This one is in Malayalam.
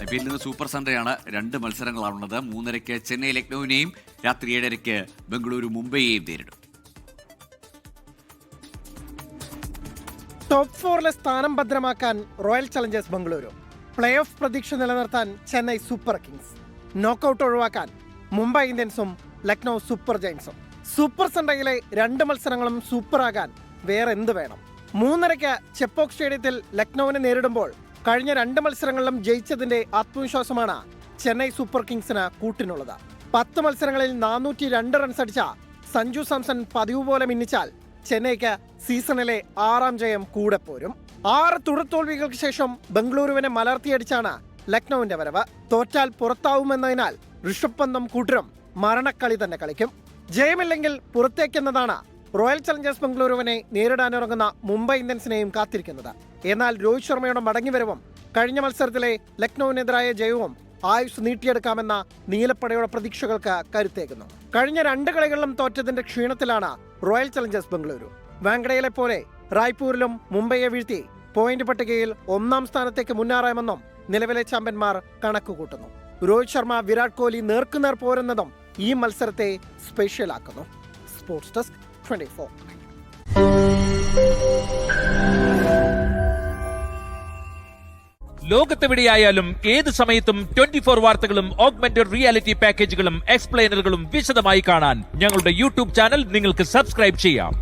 IPL നിന്ന് സൂപ്പർ സൺഡേയാണ്. 2 മത്സരങ്ങളാണുള്ളത്. 3:30 ചെന്നൈ ലക്നൌവിനെയും രാത്രി 7:30 ബംഗളൂരു മുംബൈയെയും നേരിടും. ടോപ്പ് 4-ലെ സ്ഥാനം ഭദ്രമാക്കാൻ royal challengers Bengaluru, play off പ്രതീക്ഷ നിലനിർത്താൻ ചെന്നൈ സൂപ്പർ കിങ്സ്, നോക്കൌട്ട് ഒഴിവാക്കാൻ മുംബൈ ഇന്ത്യൻസും ലക്നൌ സൂപ്പർ ജയൻസും. സൂപ്പർ സൺഡേയിലെ 2 മത്സരങ്ങളും സൂപ്പറാകാൻ വേറെ എന്ത് വേണം? 3:30 ചെപ്പോക്ക് സ്റ്റേഡിയത്തിൽ ലക്നൌവിനെ നേരിടുമ്പോൾ കഴിഞ്ഞ 2 മത്സരങ്ങളിലും ജയിച്ചതിന്റെ ആത്മവിശ്വാസമാണ് ചെന്നൈ സൂപ്പർ കിങ്സിന് കൂട്ടിനുള്ളത്. 10 മത്സരങ്ങളിൽ 402 റൺസ് അടിച്ച സഞ്ജു സാംസൺ പതിവ് പോലെ മിന്നിച്ചാൽ ചെന്നൈക്ക് സീസണിലെ 6ാം ജയം കൂടെ പോരും. 6 തുടർ തോൽവികൾക്ക് ശേഷം ബംഗളൂരുവിനെ മലർത്തിയടിച്ചാണ് ലക്നൌവിന്റെ വരവ്. തോറ്റാൽ പുറത്താവുമെന്നതിനാൽ ഋഷഭ് പന്തും കൂട്ടരും മരണക്കളി തന്നെ കളിക്കും. ജയമില്ലെങ്കിൽ പുറത്തേക്കെന്നതാണ് റോയൽ ചലഞ്ചേഴ്സ് ബംഗളൂരുവിനെ നേരിടാനിറങ്ങുന്ന മുംബൈ ഇന്ത്യൻസിനെയും കാത്തിരിക്കുന്നത്. എന്നാൽ രോഹിത് ശർമ്മയുടെ മടങ്ങിവരവും കഴിഞ്ഞ മത്സരത്തിലെ ലക്നൌവിനെതിരായ ജയവും ആയുസ് നീട്ടിയെടുക്കാമെന്ന നീലപ്പടയുടെ പ്രതീക്ഷകൾക്ക് കരുത്തേകുന്നു. കഴിഞ്ഞ 2 കളികളിലും തോറ്റതിന്റെ ക്ഷീണത്തിലാണ് റോയൽ ചലഞ്ചേഴ്സ് ബംഗളൂരു. വാങ്കഡയിലെ പോലെ റായ്പൂരിലും മുംബൈയെ വീഴ്ത്തി പോയിന്റ് പട്ടികയിൽ 1ാം സ്ഥാനത്തേക്ക് മുന്നേറാമെന്നും നിലവിലെ ചാമ്പ്യന്മാർ കണക്കുകൂട്ടുന്നു. രോഹിത് ശർമ്മ, വിരാട് കോഹ്ലി നേർക്കുനേർ പോരുന്നതും ഈ മത്സരത്തെ സ്പെഷ്യലാക്കുന്നു. Sports desk 24. ലോകത്തെവിടെയായാലും ഏത് സമയത്തും 24 വാർത്തകളും ഓഗ്മെന്റഡ് റിയാലിറ്റി പാക്കേജുകളും എക്സ്പ്ലെയിനറുകളും വിശദമായി കാണാൻ ഞങ്ങളുടെ യൂട്യൂബ് ചാനൽ നിങ്ങൾക്ക് സബ്സ്ക്രൈബ് ചെയ്യാം.